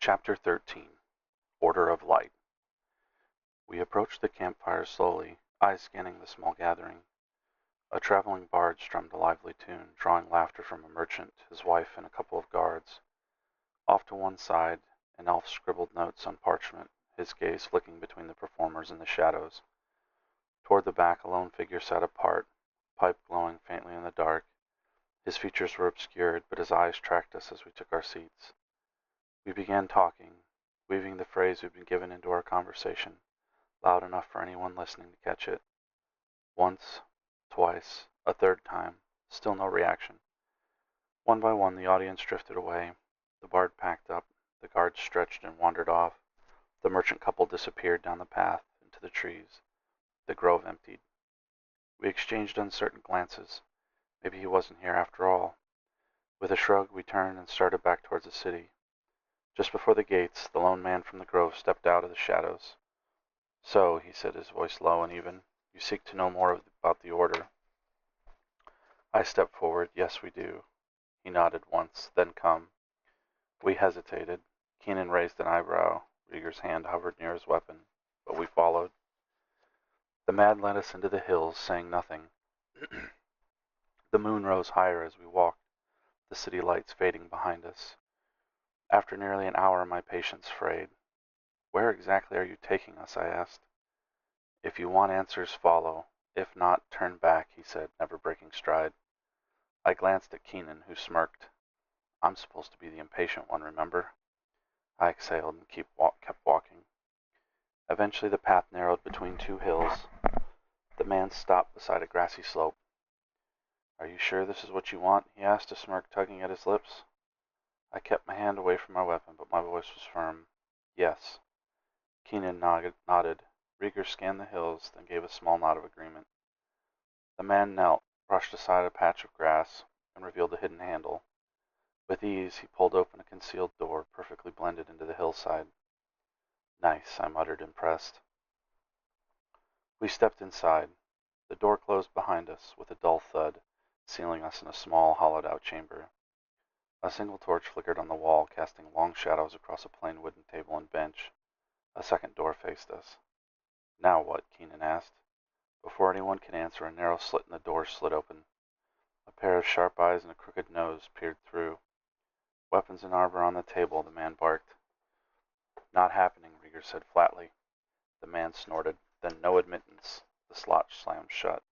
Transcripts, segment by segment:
Chapter 13 Order of Light. We approached the campfire slowly, eyes scanning the small gathering. A traveling bard strummed a lively tune, drawing laughter from a merchant, his wife, and a couple of guards. Off to one side, an elf scribbled notes on parchment, his gaze flicking between the performers and the shadows. Toward the back, a lone figure sat apart, pipe glowing faintly in the dark. His features were obscured, but his eyes tracked us as we took our seats. We began talking, weaving the phrase we'd been given into our conversation, loud enough for anyone listening to catch it. Once, twice, a third time, still no reaction. One by one, the audience drifted away. The bard packed up, the guards stretched and wandered off. The merchant couple disappeared down the path into the trees. The grove emptied. We exchanged uncertain glances. Maybe he wasn't here after all. With a shrug, we turned and started back towards the city. Just before the gates, the lone man from the grove stepped out of the shadows. "So," he said, his voice low and even, "you seek to know more about the Order." I stepped forward. "Yes, we do." He nodded once, then come. We hesitated. Keenan raised an eyebrow. Rieger's hand hovered near his weapon, but we followed. The man led us into the hills, saying nothing. The moon rose higher as we walked, the city lights fading behind us. After nearly an hour, my patience frayed. "Where exactly are you taking us?" I asked. "If you want answers, follow. If not, turn back," he said, never breaking stride. I glanced at Keenan, who smirked. "I'm supposed to be the impatient one, remember?" I exhaled and kept walking. Eventually the path narrowed between two hills. The man stopped beside a grassy slope. "Are you sure this is what you want?" he asked, a smirk tugging at his lips. I kept my hand away from my weapon, but my voice was firm. "Yes." Keenan nodded. Rieger scanned the hills, then gave a small nod of agreement. The man knelt, brushed aside a patch of grass, and revealed a hidden handle. With ease, he pulled open a concealed door, perfectly blended into the hillside. "Nice," I muttered, impressed. We stepped inside. The door closed behind us, with a dull thud, sealing us in a small, hollowed-out chamber. A single torch flickered on the wall, casting long shadows across a plain wooden table and bench. A second door faced us. "Now what?" Keenan asked. Before anyone could answer, a narrow slit in the door slid open. A pair of sharp eyes and a crooked nose peered through. "Weapons and armor on the table," the man barked. "Not happening," Rieger said flatly. The man snorted. "Then no admittance." The slot slammed shut.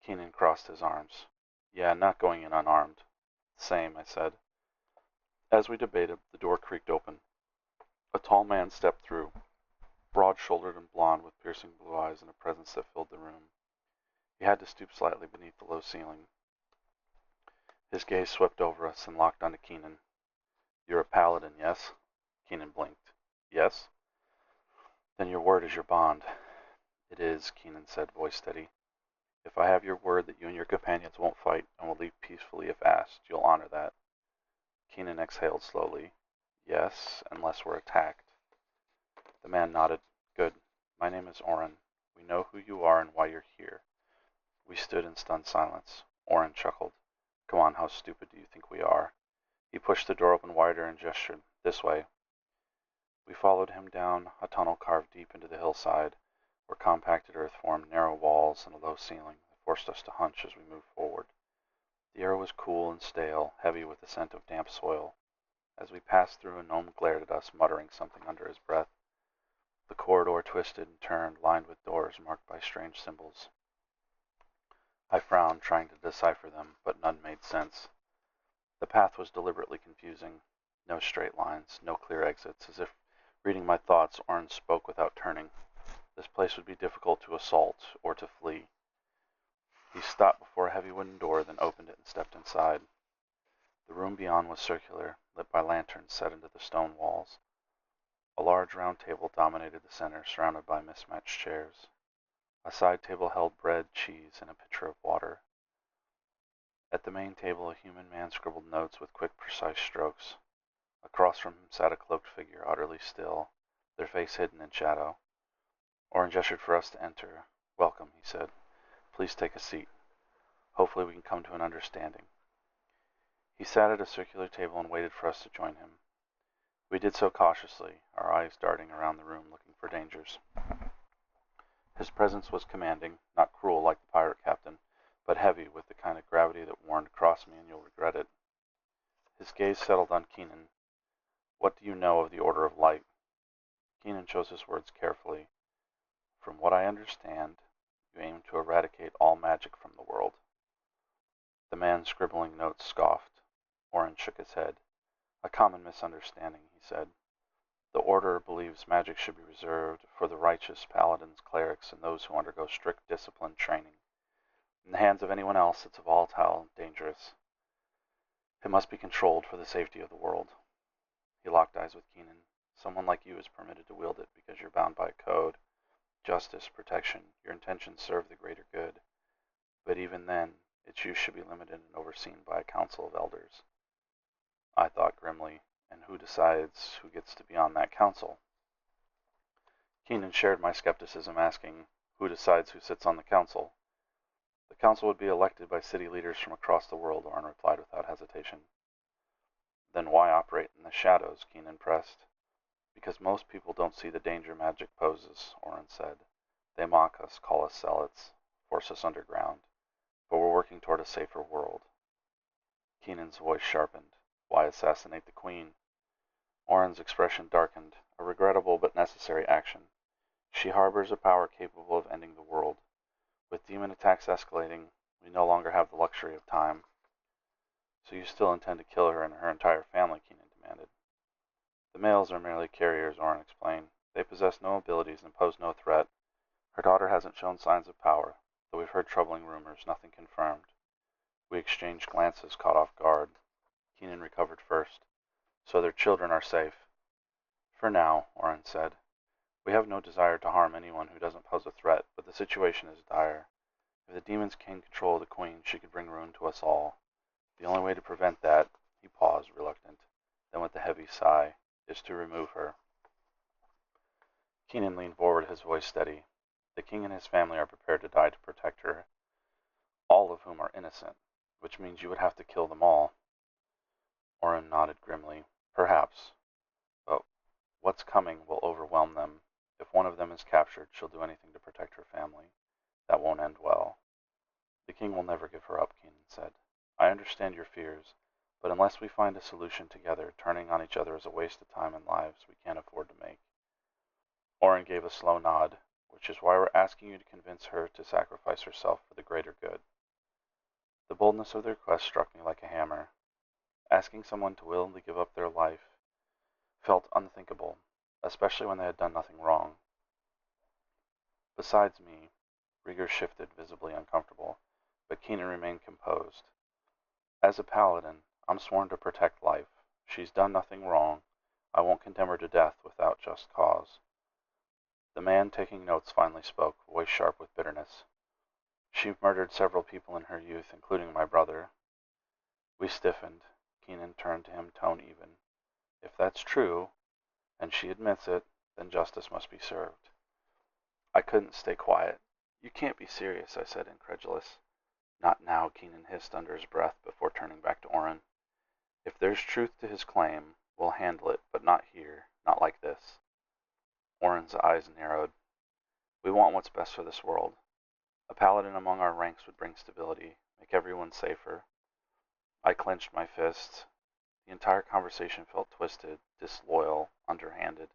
Keenan crossed his arms. "Yeah, not going in unarmed." "Same," I said. As we debated, the door creaked open. A tall man stepped through, broad-shouldered and blond, with piercing blue eyes and a presence that filled the room. He had to stoop slightly beneath the low ceiling. His gaze swept over us and locked onto Keenan. "You're a paladin, yes?" Keenan blinked. "Yes?" "Then your word is your bond." "It is," Keenan said, voice steady. "If I have your word that you and your companions won't fight and will leave peacefully if asked, you'll honor that." Keenan exhaled slowly. "Yes, unless we're attacked." The man nodded. "Good. My name is Oren. We know who you are and why you're here." We stood in stunned silence. Oren chuckled. "Come on, how stupid do you think we are?" He pushed the door open wider and gestured. "This way." We followed him down a tunnel carved deep into the hillside, where compacted earth formed narrow walls and a low ceiling that forced us to hunch as we moved forward. The air was cool and stale, heavy with the scent of damp soil. As we passed through, a gnome glared at us, muttering something under his breath. The corridor twisted and turned, lined with doors marked by strange symbols. I frowned, trying to decipher them, but none made sense. The path was deliberately confusing. No straight lines, no clear exits. As if reading my thoughts, Oren spoke without turning. This place would be difficult to assault or to flee. He stopped before a heavy wooden door, then opened it and stepped inside. The room beyond was circular, lit by lanterns set into the stone walls. A large round table dominated the center, surrounded by mismatched chairs. A side table held bread, cheese, and a pitcher of water. At the main table, a human man scribbled notes with quick, precise strokes. Across from him sat a cloaked figure, utterly still, their face hidden in shadow. Oren gestured for us to enter. "Welcome," he said. "Please take a seat. Hopefully we can come to an understanding." He sat at a circular table and waited for us to join him. We We did so cautiously, our eyes darting around the room looking for dangers. His presence was commanding, not cruel like the pirate captain, but heavy with the kind of gravity that warned, "Cross me and you'll regret it." His gaze settled on Keenan. "What do you know of the Order of Light?" Keenan chose his words carefully. "From what I understand, you aim to eradicate all magic from the world." The man scribbling notes scoffed. Oren shook his head. "A common misunderstanding," he said. "The Order believes magic should be reserved for the righteous paladins, clerics, and those who undergo strict discipline training. In the hands of anyone else, it's volatile and dangerous. It must be controlled for the safety of the world." He locked eyes with Keenan. "Someone like you is permitted to wield it because you're bound by a code. Justice, protection, your intentions serve the greater good. But even then, its use should be limited and overseen by a council of elders." I thought grimly, "And who decides who gets to be on that council?" Keenan shared my skepticism, asking, "Who decides who sits on the council?" "The council would be elected by city leaders from across the world," Orrin replied without hesitation. "Then why operate in the shadows?" Keenan pressed. "Because most people don't see the danger magic poses," Orrin said. "They mock us, call us zealots, force us underground. But we're working toward a safer world." Keenan's voice sharpened. "Why assassinate the Queen?" Orrin's expression darkened. "A regrettable but necessary action. She harbors a power capable of ending the world. With demon attacks escalating, we no longer have the luxury of time." "So you still intend to kill her and her entire family?" Keenan demanded. "The males are merely carriers," Orrin explained. "They possess no abilities and pose no threat. Her daughter hasn't shown signs of power, though we've heard troubling rumors, nothing confirmed." We exchanged glances, caught off guard. Keenan recovered first. "So their children are safe?" "For now," Orrin said. "We have no desire to harm anyone who doesn't pose a threat, but the situation is dire. If the demons gain control of the Queen, she could bring ruin to us all. The only way to prevent that," he paused, reluctant, then with a heavy sigh, "is to remove her." Keenan leaned forward, his voice steady. "The king and his family are prepared to die to protect her, all of whom are innocent, which means you would have to kill them all." Orrin nodded grimly. "Perhaps. But what's coming will overwhelm them. If one of them is captured, she'll do anything to protect her family. That won't end well." "The king will never give her up," Keenan said. "I understand your fears, but unless we find a solution together, turning on each other is a waste of time and lives we can't afford to make." Orrin gave a slow nod. "Which is why we're asking you to convince her to sacrifice herself for the greater good." The boldness of the request struck me like a hammer. Asking someone to willingly give up their life felt unthinkable, especially when they had done nothing wrong. Besides me, Rieger shifted, visibly uncomfortable, but Keenan remained composed. "As a paladin, I'm sworn to protect life. She's done nothing wrong. I won't condemn her to death without just cause." The man taking notes finally spoke, voice sharp with bitterness. "She murdered several people in her youth, including my brother." We stiffened. Keenan turned to him, tone even. "If that's true, and she admits it, then justice must be served." I couldn't stay quiet. "You can't be serious," I said, incredulous. "Not now," Keenan hissed under his breath before turning back to Orrin. "If there's truth to his claim, we'll handle it, but not here, not like this." Orrin's eyes narrowed. "We want what's best for this world. A paladin among our ranks would bring stability, make everyone safer." I clenched my fists. The entire conversation felt twisted, disloyal, underhanded.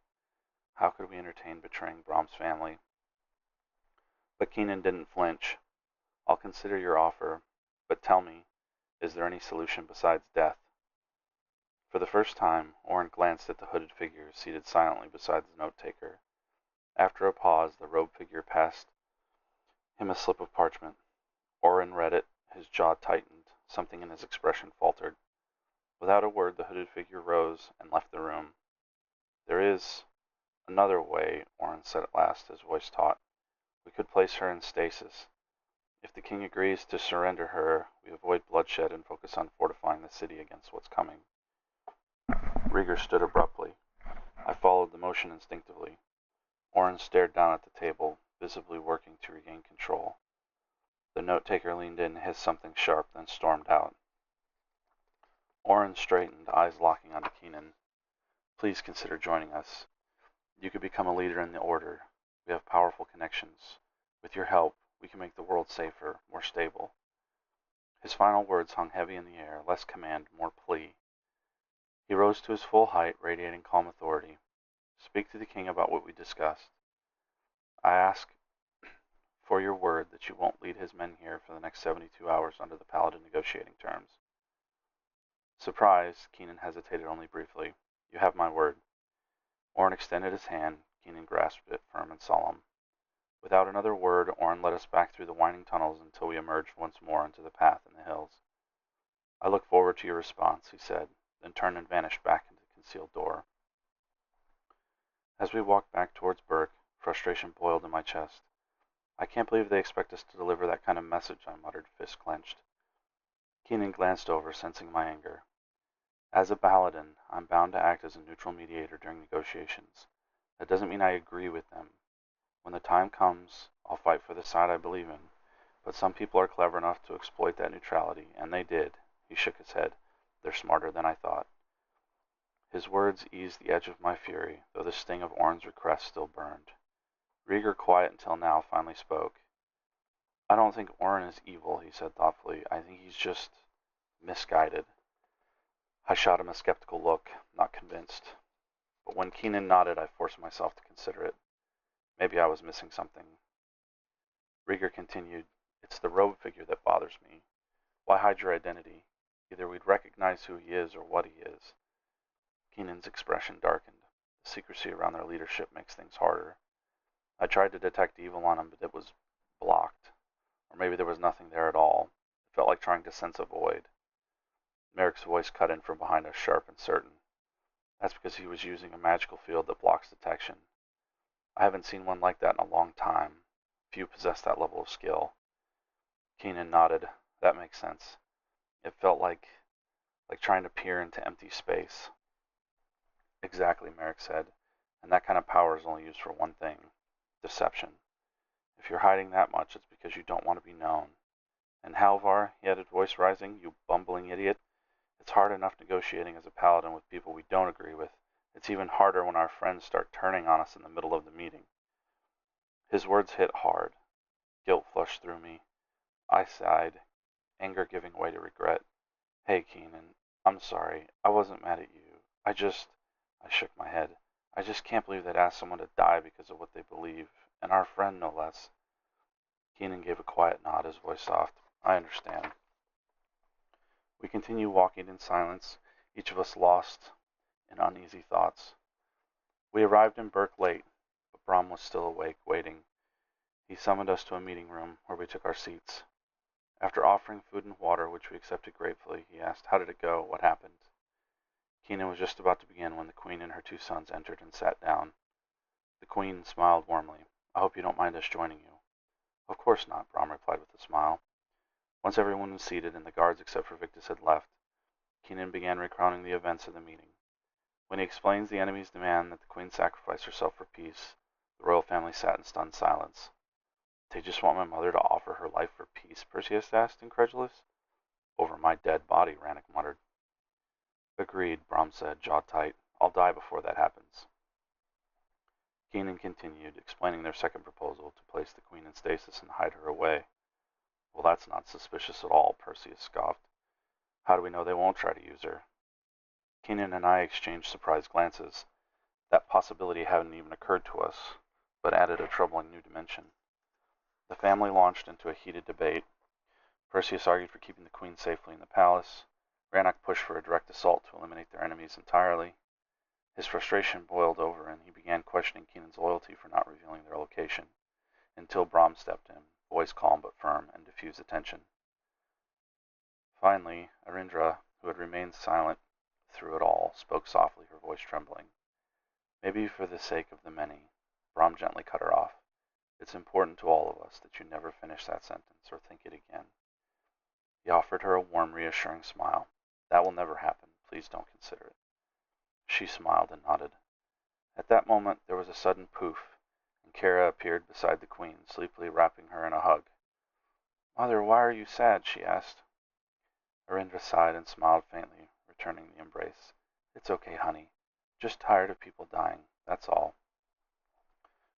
How could we entertain betraying Brahm's family? But Keenan didn't flinch. "I'll consider your offer, but tell me, is there any solution besides death?" For the first time, Orrin glanced at the hooded figure seated silently beside the note-taker. After a pause, the robed figure passed him a slip of parchment. Orrin read it, his jaw tightened, something in his expression faltered. Without a word, the hooded figure rose and left the room. "There is another way," Orrin said at last, his voice taut. "We could place her in stasis. If the king agrees to surrender her, we avoid bloodshed and focus on fortifying the city against what's coming." Rieger stood abruptly. I followed the motion instinctively. Orrin stared down at the table, visibly working to regain control. The note-taker leaned in, hissed something sharp, then stormed out. Orrin straightened, eyes locking onto Keenan. Please consider joining us. You could become a leader in the Order. We have powerful connections. With your help, we can make the world safer, more stable." His final words hung heavy in the air, less command, more plea. He rose to his full height, radiating calm authority. "Speak to the king about what we discussed. I ask for your word that you won't lead his men here for the next 72 hours under the Paladin negotiating terms." Surprised, Keenan hesitated only briefly. "You have my word." Orrin extended his hand. Keenan grasped it, firm and solemn. Without another word, Orrin led us back through the winding tunnels until we emerged once more into the path in the hills. "I look forward to your response," he said, then turned and vanished back into the concealed door. As we walked back towards Burke, frustration boiled in my chest. "I can't believe they expect us to deliver that kind of message," I muttered, fist clenched. Keenan glanced over, sensing my anger. "As a paladin, I'm bound to act as a neutral mediator during negotiations. That doesn't mean I agree with them. When the time comes, I'll fight for the side I believe in, but some people are clever enough to exploit that neutrality, and they did." He shook his head. "They're smarter than I thought." His words eased the edge of my fury, though the sting of Orrin's request still burned. Rieger, quiet until now, finally spoke. "I don't think Orrin is evil," he said thoughtfully. "I think he's just misguided." I shot him a skeptical look, not convinced. But when Keenan nodded, I forced myself to consider it. Maybe I was missing something. Rieger continued, "It's the robe figure that bothers me. Why hide your identity? Either we'd recognize who he is or what he is." Keenan's expression darkened. The secrecy around their leadership makes things harder. I tried to detect evil on him, but it was blocked. Or maybe there was nothing there at all. It felt like trying to sense a void. Merrick's voice cut in from behind us, sharp and certain. "That's because he was using a magical field that blocks detection. I haven't seen one like that in a long time. Few possess that level of skill." Keenan nodded. "That makes sense. It felt like trying to peer into empty space." "Exactly," Merrick said. "And that kind of power is only used for one thing: deception. If you're hiding that much, it's because you don't want to be known. And Halvar," he added, voice rising, "you bumbling idiot. It's hard enough negotiating as a paladin with people we don't agree with. It's even harder when our friends start turning on us in the middle of the meeting." His words hit hard. Guilt flushed through me. I sighed, anger giving way to regret. "Hey, Keenan, I'm sorry. I wasn't mad at you. I shook my head. "I just can't believe they'd ask someone to die because of what they believe, and our friend no less." Keenan gave a quiet nod, his voice soft. "I understand." We continued walking in silence, each of us lost in uneasy thoughts. We arrived in Burke late, but Brom was still awake, waiting. He summoned us to a meeting room, where we took our seats. After offering food and water, which we accepted gratefully, he asked, "How did it go? What happened?" Keenan was just about to begin when the Queen and her two sons entered and sat down. The Queen smiled warmly. "I hope you don't mind us joining you." "Of course not," Brom replied with a smile. Once everyone was seated and the guards except for Victus had left, Keenan began recounting the events of the meeting. When he explains the enemy's demand that the Queen sacrifice herself for peace, the royal family sat in stunned silence. "They just want my mother to offer her life for peace?" Perseus asked, incredulous. "Over my dead body," Rannoch muttered. "Agreed," Brom said, jaw tight. "I'll die before that happens." Keenan continued, explaining their second proposal, to place the Queen in stasis and hide her away. "Well, that's not suspicious at all," Perseus scoffed. "How do we know they won't try to use her?" Keenan and I exchanged surprised glances. That possibility hadn't even occurred to us, but added a troubling new dimension. The family launched into a heated debate. Perseus argued for keeping the Queen safely in the palace. Rannoch pushed for a direct assault to eliminate their enemies entirely. His frustration boiled over, and he began questioning Keenan's loyalty for not revealing their location, until Brom stepped in, voice calm but firm, and diffused the tension. Finally, Arindra, who had remained silent through it all, spoke softly, her voice trembling. "Maybe for the sake of the many," Brom gently cut her off. "It's important to all of us that you never finish that sentence or think it again." He offered her a warm, reassuring smile. "That will never happen. Please don't consider it." She smiled and nodded. At that moment there was a sudden poof, and Kara appeared beside the Queen, sleepily wrapping her in a hug. "Mother, why are you sad?" she asked. Arindra sighed and smiled faintly, returning the embrace. "It's okay, honey. Just tired of people dying, that's all.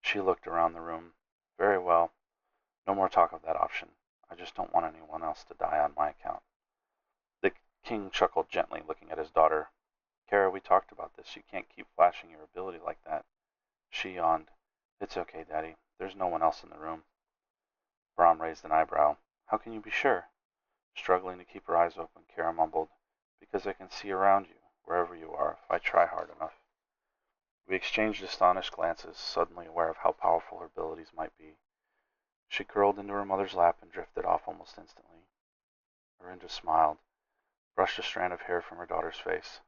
She looked around the room. Very well. No more talk of that option. I just don't want anyone else to die on my account. The king chuckled gently, looking at his daughter. Kara, we talked about this. You can't keep flashing your ability like that. She yawned. It's okay, Daddy. There's no one else in the room. Brahm raised an eyebrow. How can you be sure? Struggling to keep her eyes open, Kara mumbled. Because I can see around you, wherever you are, if I try hard enough. We exchanged astonished glances, suddenly aware of how powerful her abilities might be. She curled into her mother's lap and drifted off almost instantly. Miranda smiled, brushed a strand of hair from her daughter's face.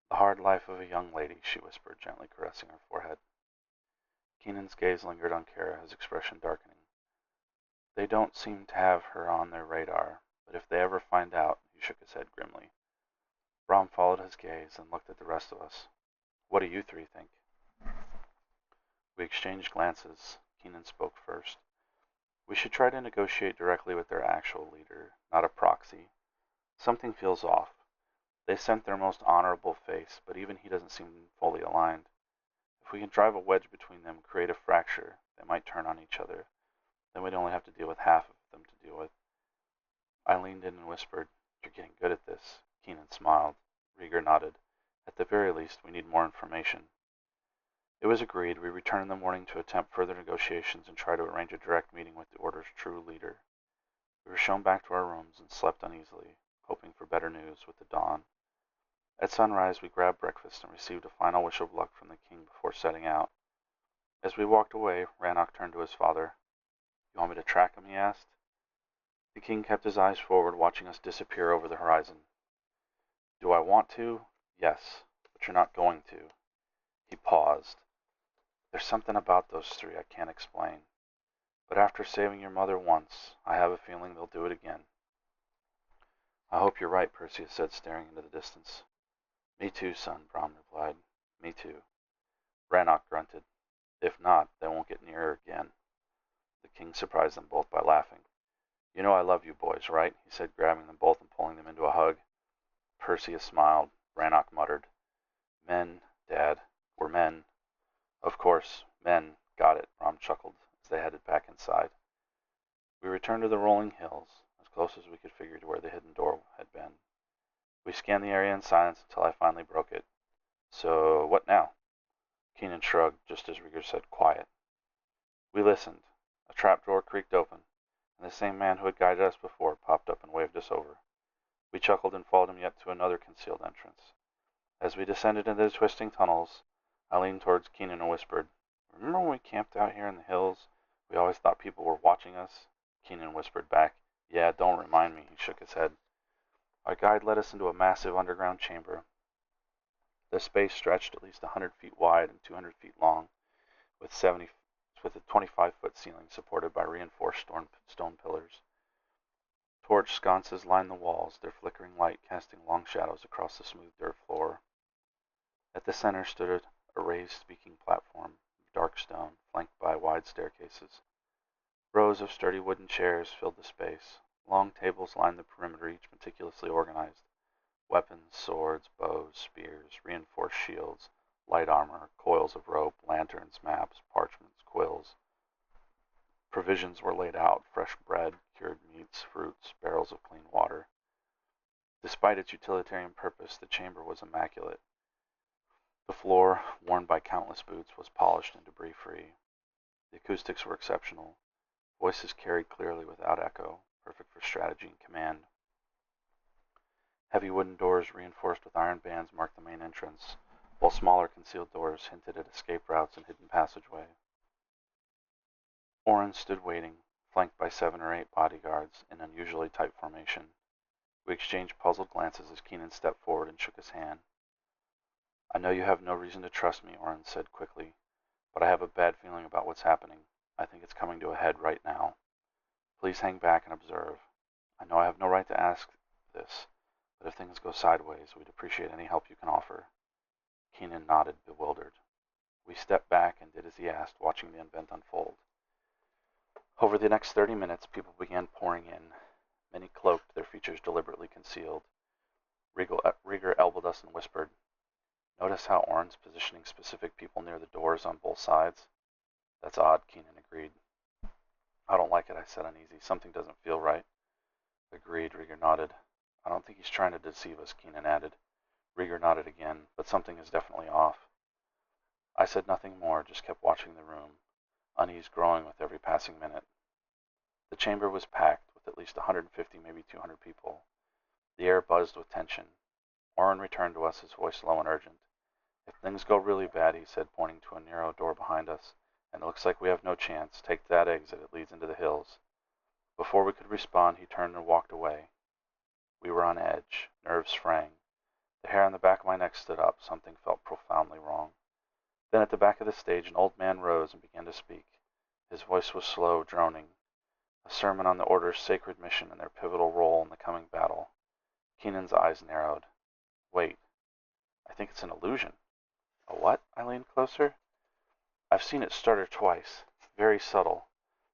The hard life of a young lady, she whispered, gently caressing her forehead. Keenan's gaze lingered on Kara, his expression darkening. They don't seem to have her on their radar, but if they ever find out, he shook his head grimly. Brahm followed his gaze and looked at the rest of us. What do you three think? We exchanged glances. Keenan spoke first. We should try to negotiate directly with their actual leader, not a proxy. Something feels off. They sent their most honorable face, but even he doesn't seem fully aligned. If we can drive a wedge between them, create a fracture, they might turn on each other. Then we'd only have to deal with half of them to deal with. I leaned in and whispered, You're getting good at this. Keenan smiled. Rieger nodded. At the very least, we need more information. It was agreed. We returned in the morning to attempt further negotiations and try to arrange a direct meeting with the Order's true leader. We were shown back to our rooms and slept uneasily, hoping for better news with the dawn. At sunrise, we grabbed breakfast and received a final wish of luck from the king before setting out. As we walked away, Rannoch turned to his father. You want me to track him? He asked. The king kept his eyes forward, watching us disappear over the horizon. Do I want to? Yes, but you're not going to. He paused. There's something about those three I can't explain. But after saving your mother once, I have a feeling they'll do it again. I hope you're right, Perseus said, staring into the distance. Me too, son, Brahm replied. Me too. Rannoch grunted. If not, they won't get nearer again. The king surprised them both by laughing. You know I love you boys, right? He said, grabbing them both and pulling them into a hug. Perseus smiled. Rannoch muttered. Men, Dad. We're men. Of course, men. Got it, Brahm chuckled as they headed back inside. We returned to the rolling hills, as close as we could figure to where the hidden door had been. We scanned the area in silence until I finally broke it. So, what now? Keenan shrugged, just as Rieger said, quiet. We listened. A trap door creaked open, and the same man who had guided us before popped up and waved us over. We chuckled and followed him yet to another concealed entrance. As we descended into the twisting tunnels, I leaned towards Keenan and whispered, Remember when we camped out here in the hills? We always thought people were watching us. Keenan whispered back, Yeah, don't remind me. He shook his head. Our guide led us into a massive underground chamber. The space stretched at least 100 feet wide and 200 feet long, with a 25-foot ceiling supported by reinforced stone pillars. Torch sconces lined the walls, their flickering light casting long shadows across the smooth dirt floor. At the center stood a raised speaking platform of dark stone, flanked by wide staircases. Rows of sturdy wooden chairs filled the space. Long tables lined the perimeter, each meticulously organized. Weapons, swords, bows, spears, reinforced shields, light armor, coils of rope, lanterns, maps, parchments, quills. Provisions were laid out, fresh bread, cured meats, fruits, barrels of clean water. Despite its utilitarian purpose, the chamber was immaculate. The floor, worn by countless boots, was polished and debris-free. The acoustics were exceptional. Voices carried clearly without echo, perfect for strategy and command. Heavy wooden doors reinforced with iron bands marked the main entrance, while smaller concealed doors hinted at escape routes and hidden passageway. Oren stood waiting, flanked by 7 or 8 bodyguards in unusually tight formation. We exchanged puzzled glances as Keenan stepped forward and shook his hand. I know you have no reason to trust me, Oren said quickly, but I have a bad feeling about what's happening. I think it's coming to a head right now. Please hang back and observe. I know I have no right to ask this, but if things go sideways, we'd appreciate any help you can offer. Keenan nodded, bewildered. We stepped back and did as he asked, watching the event unfold. Over the next 30 minutes, people began pouring in. Many cloaked, their features deliberately concealed. Rieger elbowed us and whispered, Notice how Oren's positioning specific people near the doors on both sides? That's odd, Keenan agreed. I don't like it, I said uneasy. Something doesn't feel right. Agreed, Rieger nodded. I don't think he's trying to deceive us, Keenan added. Rieger nodded again, but something is definitely off. I said nothing more, just kept watching the room, unease growing with every passing minute. The chamber was packed, with at least 150, maybe 200 people. The air buzzed with tension. Oren returned to us, his voice low and urgent. If things go really bad, he said, pointing to a narrow door behind us, and it looks like we have no chance, take that exit, it leads into the hills. Before we could respond, he turned and walked away. We were on edge, nerves fraying. The hair on the back of my neck stood up, something felt profoundly wrong. Then at the back of the stage, an old man rose and began to speak. His voice was slow, droning, a sermon on the Order's sacred mission and their pivotal role in the coming battle. Keenan's eyes narrowed. Wait, I think it's an illusion. A what? I leaned closer. I've seen it stutter twice. Very subtle.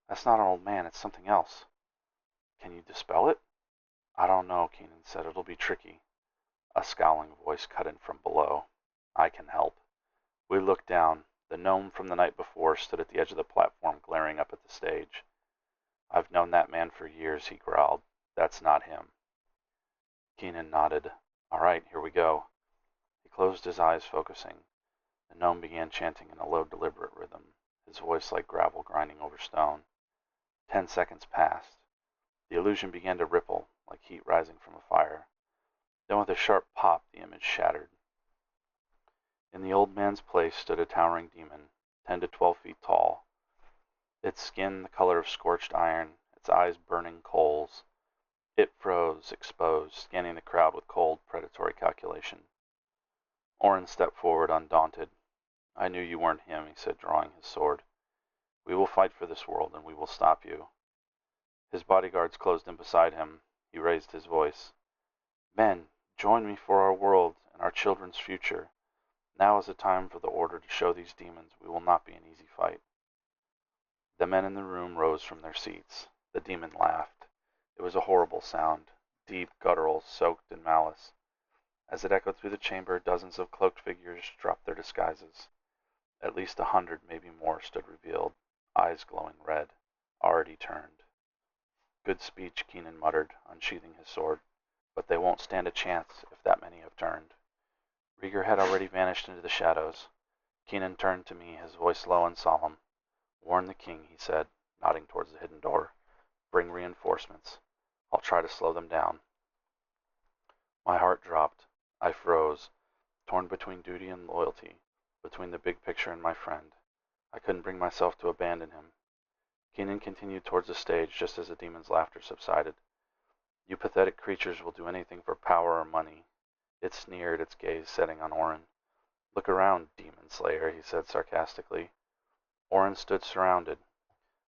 That's not an old man, it's something else. Can you dispel it? I don't know, Keenan said. It'll be tricky. A scowling voice cut in from below. I can help. We looked down. The gnome from the night before stood at the edge of the platform, glaring up at the stage. I've known that man for years, he growled. That's not him. Keenan nodded. All right, here we go. He closed his eyes, focusing. The gnome began chanting in a low, deliberate rhythm, his voice like gravel grinding over stone. 10 seconds passed. The illusion began to ripple, like heat rising from a fire. Then with a sharp pop, the image shattered. In the old man's place stood a towering demon, 10 to 12 feet tall, its skin the color of scorched iron, its eyes burning coals. It froze, exposed, scanning the crowd with cold, predatory calculation. Oren stepped forward, undaunted. I knew you weren't him, he said, drawing his sword. We will fight for this world, and we will stop you. His bodyguards closed in beside him. He raised his voice. Men, join me for our world and our children's future. Now is the time for the Order to show these demons we will not be an easy fight. The men in the room rose from their seats. The demon laughed. It was a horrible sound, deep, guttural, soaked in malice. As it echoed through the chamber, dozens of cloaked figures dropped their disguises. At least 100, maybe more, stood revealed, eyes glowing red, already turned. Good speech, Keenan muttered, unsheathing his sword, but they won't stand a chance if that many have turned. Rieger had already vanished into the shadows. Keenan turned to me, his voice low and solemn. Warn the king, he said, nodding towards the hidden door. Bring reinforcements. I'll try to slow them down. My heart dropped. I froze, torn between duty and loyalty, between the big picture and my friend. I couldn't bring myself to abandon him. Keenan continued towards the stage just as the demon's laughter subsided. You pathetic creatures will do anything for power or money. It sneered, its gaze setting on Oren. Look around, demon slayer, he said sarcastically. Oren stood surrounded.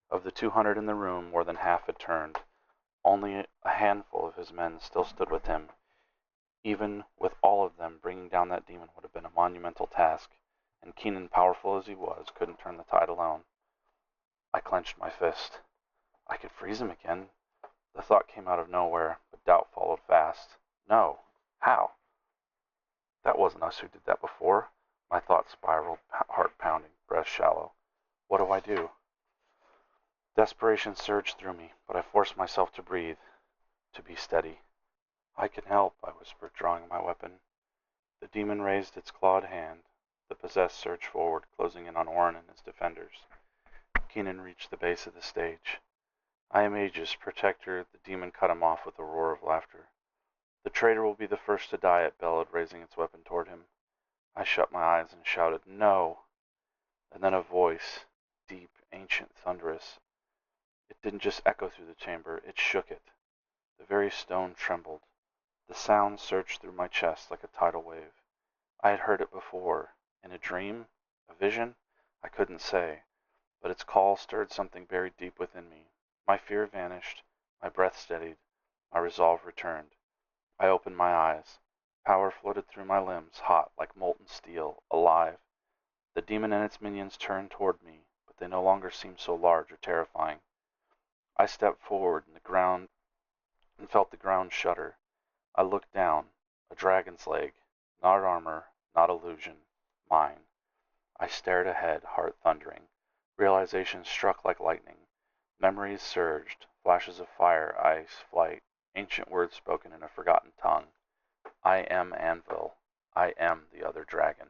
Of the 200 in the room, more than half had turned. Only a handful of his men still stood with him. Even with all of them, bringing down that demon would have been a monumental task, and Keenan, powerful as he was, couldn't turn the tide alone. I clenched my fist. I could freeze him again. The thought came out of nowhere, but doubt followed fast. No. How? That wasn't us who did that before. My thoughts spiraled, heart pounding, breath shallow. What do I do? Desperation surged through me, but I forced myself to breathe, to be steady. I can help, I whispered, drawing my weapon. The demon raised its clawed hand. The possessed surged forward, closing in on Oren and his defenders. Keenan reached the base of the stage. I am Aegis, protector. The demon cut him off with a roar of laughter. The traitor will be the first to die, it bellowed, raising its weapon toward him. I shut my eyes and shouted, No! And then a voice, deep, ancient, thunderous. It didn't just echo through the chamber, it shook it. The very stone trembled. The sound surged through my chest like a tidal wave. I had heard it before. In a dream? A vision? I couldn't say. But its call stirred something buried deep within me. My fear vanished. My breath steadied. My resolve returned. I opened my eyes. Power floated through my limbs, hot like molten steel, alive. The demon and its minions turned toward me, but they no longer seemed so large or terrifying. I stepped forward and felt the ground shudder. I looked down. A dragon's leg. Not armor, not illusion, mine. I stared ahead, heart thundering. Realization struck like lightning. Memories surged, flashes of fire, ice, flight, ancient words spoken in a forgotten tongue. I am Anvil. I am the other dragon.